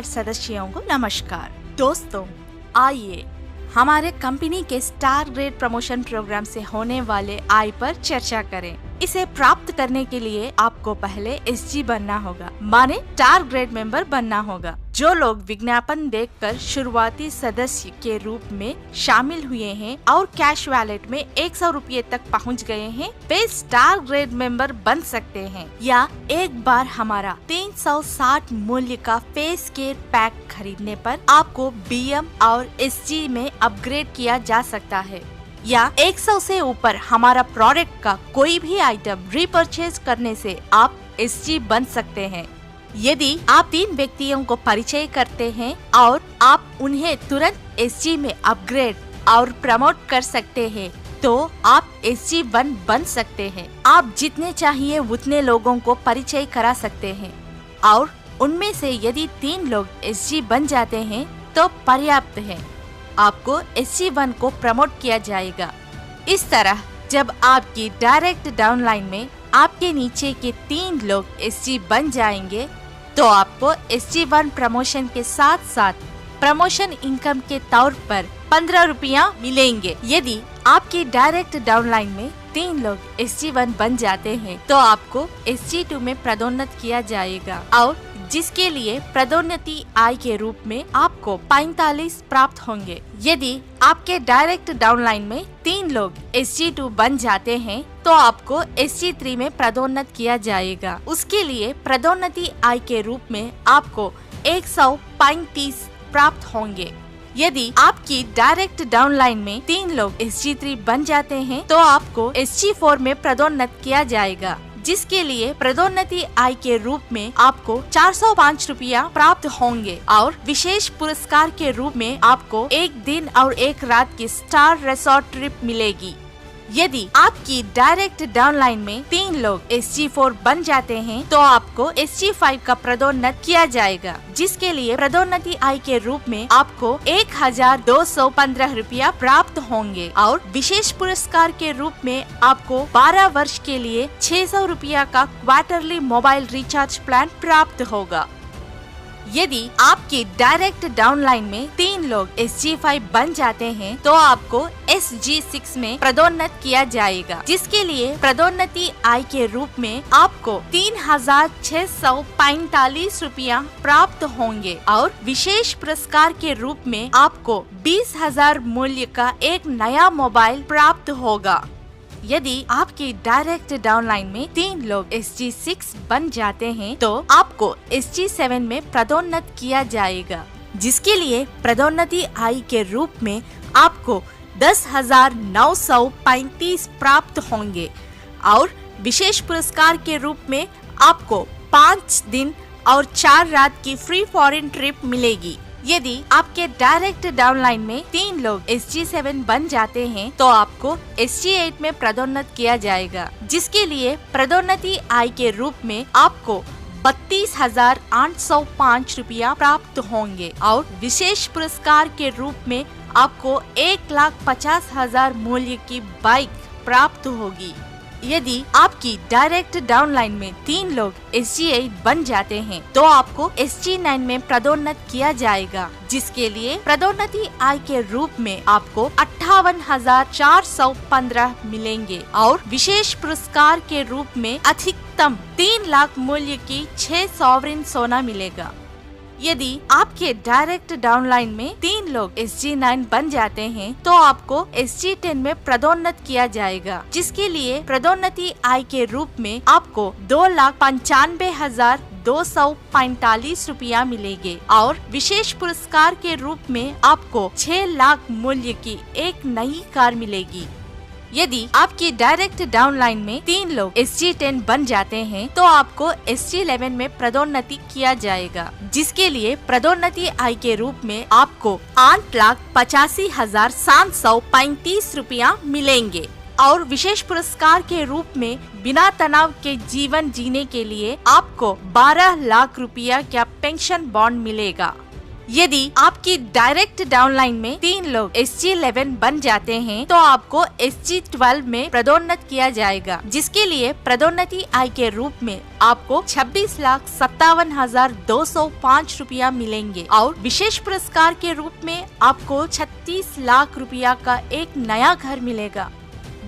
सदस्यों को नमस्कार। दोस्तों, आइए हमारे कंपनी के स्टार ग्रेड प्रमोशन प्रोग्राम से होने वाले आय पर चर्चा करें। इसे प्राप्त करने के लिए आपको पहले SG बनना होगा, माने स्टार ग्रेड मेंबर बनना होगा। जो लोग विज्ञापन देखकर शुरुआती सदस्य के रूप में शामिल हुए हैं और कैश वॉलेट में 100 रुपये तक पहुंच गए हैं, वे स्टार ग्रेड मेंबर बन सकते हैं। या एक बार हमारा 360 मूल्य का फेस केयर पैक खरीदने पर आपको BM और SG में अपग्रेड किया जा सकता है। या 100 से ऊपर हमारा प्रोडक्ट का कोई भी आइटम रीपरचेज करने से आप SG बन सकते हैं। यदि आप 3 व्यक्तियों को परिचय करते हैं और आप उन्हें तुरंत SG में अपग्रेड और प्रमोट कर सकते हैं, तो आप SG1 बन सकते हैं। आप जितने चाहिए उतने लोगों को परिचय करा सकते हैं और उनमें से यदि 3 लोग SG बन जाते हैं तो पर्याप्त है। आपको SG1 को प्रमोट किया जाएगा। इस तरह जब आपकी डायरेक्ट डाउनलाइन में आपके नीचे के 3 लोग SG बन जाएंगे, तो आपको SG1 प्रमोशन के साथ साथ प्रमोशन इनकम के तौर पर 15 रुपया मिलेंगे। यदि आपकी डायरेक्ट डाउनलाइन में 3 लोग SG1 बन जाते हैं, तो आपको SG2 में पदोन्नत किया जाएगा और जिसके लिए पदोन्नति आय के रूप में आपको 45 प्राप्त होंगे। यदि आपके डायरेक्ट डाउनलाइन में 3 लोग SG2 बन जाते हैं, तो आपको SG3 में पदोन्नत किया जाएगा। उसके लिए पदोन्नति आय के रूप में आपको 135 प्राप्त होंगे। यदि आपकी डायरेक्ट डाउनलाइन में 3 लोग SG3 बन जाते हैं, तो आपको SG4 में पदोन्नत किया जाएगा, जिसके लिए पदोन्नति आय के रूप में आपको 405 रुपया प्राप्त होंगे और विशेष पुरस्कार के रूप में आपको 1 दिन और 1 रात की स्टार रिसोर्ट ट्रिप मिलेगी। यदि आपकी डायरेक्ट डाउनलाइन में 3 लोग SG4 बन जाते हैं, तो आपको SG5 का पदोन्नत किया जाएगा, जिसके लिए पदोन्नति आय के रूप में आपको 1215 रुपया प्राप्त होंगे और विशेष पुरस्कार के रूप में आपको 12 वर्ष के लिए 600 रुपया का क्वार्टरली मोबाइल रिचार्ज प्लान प्राप्त होगा। यदि आपकी डायरेक्ट डाउनलाइन में 3 लोग SG5 बन जाते हैं, तो आपको SG6 में पदोन्नत किया जाएगा, जिसके लिए पदोन्नति आय के रूप में आपको 3645 रुपया प्राप्त होंगे और विशेष पुरस्कार के रूप में आपको 20,000 मूल्य का एक नया मोबाइल प्राप्त होगा। यदि आपकी डायरेक्ट डाउनलाइन में 3 लोग SG6 बन जाते हैं, तो आपको SG7 में पदोन्नत किया जाएगा, जिसके लिए पदोन्नति आय के रूप में आपको 10,935 प्राप्त होंगे और विशेष पुरस्कार के रूप में आपको 5 दिन और 4 रात की फ्री फॉरेन ट्रिप मिलेगी। यदि आपके डायरेक्ट डाउनलाइन में 3 लोग SG7 बन जाते हैं, तो आपको SG8 में पदोन्नत किया जाएगा, जिसके लिए पदोन्नति आय के रूप में आपको 32,805 रुपया प्राप्त होंगे और विशेष पुरस्कार के रूप में आपको 1,50,000 मूल्य की बाइक प्राप्त होगी। यदि आपकी डायरेक्ट डाउनलाइन में 3 लोग SG8 बन जाते हैं, तो आपको SG9 में पदोन्नत किया जाएगा, जिसके लिए पदोन्नति आय के रूप में आपको 58,415 मिलेंगे और विशेष पुरस्कार के रूप में अधिकतम 3 लाख मूल्य की 6 सॉवरेन सोना मिलेगा। यदि आपके डायरेक्ट डाउनलाइन में 3 लोग SG9 बन जाते हैं, तो आपको SG10 में पदोन्नत किया जाएगा, जिसके लिए पदोन्नति आय के रूप में आपको 2,95,245 रुपया मिलेंगे और विशेष पुरस्कार के रूप में आपको 6 लाख मूल्य की एक नई कार मिलेगी। यदि आपकी डायरेक्ट डाउनलाइन में 3 लोग SG10 बन जाते हैं, तो आपको SG11 में पदोन्नति किया जाएगा, जिसके लिए पदोन्नति आय के रूप में आपको 8,85,735 रुपया मिलेंगे और विशेष पुरस्कार के रूप में बिना तनाव के जीवन जीने के लिए आपको 12 लाख रुपया का पेंशन बॉन्ड मिलेगा। यदि आपकी डायरेक्ट डाउनलाइन में 3 लोग SG11 बन जाते हैं तो आपको SG12 में पदोन्नत किया जाएगा, जिसके लिए पदोन्नति आय के रूप में आपको 26,57,205 रुपया मिलेंगे और विशेष पुरस्कार के रूप में आपको 36 लाख रुपया का एक नया घर मिलेगा।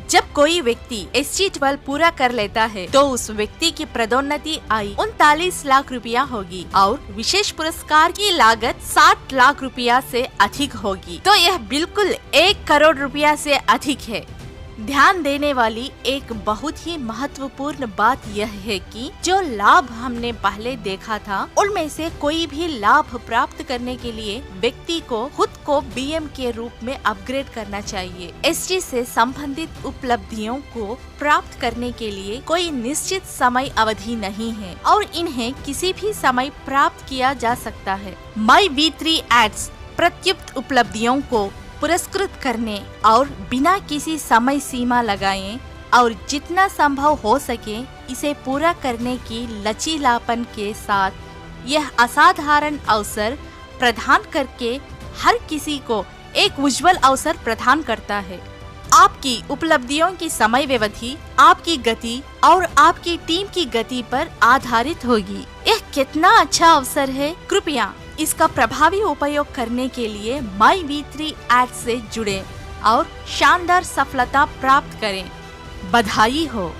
जब कोई व्यक्ति SG12 पूरा कर लेता है तो उस व्यक्ति की पदोन्नति आय 39 लाख रुपया होगी और विशेष पुरस्कार की लागत 60 लाख रुपया से अधिक होगी। तो यह बिल्कुल 1 करोड़ रुपया से अधिक है। ध्यान देने वाली एक बहुत ही महत्वपूर्ण बात यह है कि जो लाभ हमने पहले देखा था उनमें से कोई भी लाभ प्राप्त करने के लिए व्यक्ति को खुद को BM के रूप में अपग्रेड करना चाहिए। SG से संबंधित उपलब्धियों को प्राप्त करने के लिए कोई निश्चित समय अवधि नहीं है और इन्हें किसी भी समय प्राप्त किया जा सकता है। MyV3 एड्स प्रत्युक्त उपलब्धियों को पुरस्कृत करने और बिना किसी समय सीमा लगाए और जितना संभव हो सके इसे पूरा करने की लचीलापन के साथ यह असाधारण अवसर प्रदान करके हर किसी को एक उज्जवल अवसर प्रदान करता है। आपकी उपलब्धियों की समय व्यवधि आपकी गति और आपकी टीम की गति पर आधारित होगी। यह कितना अच्छा अवसर है। कृपया इसका प्रभावी उपयोग करने के लिए MyV3 एड से जुड़े और शानदार सफलता प्राप्त करें। बधाई हो।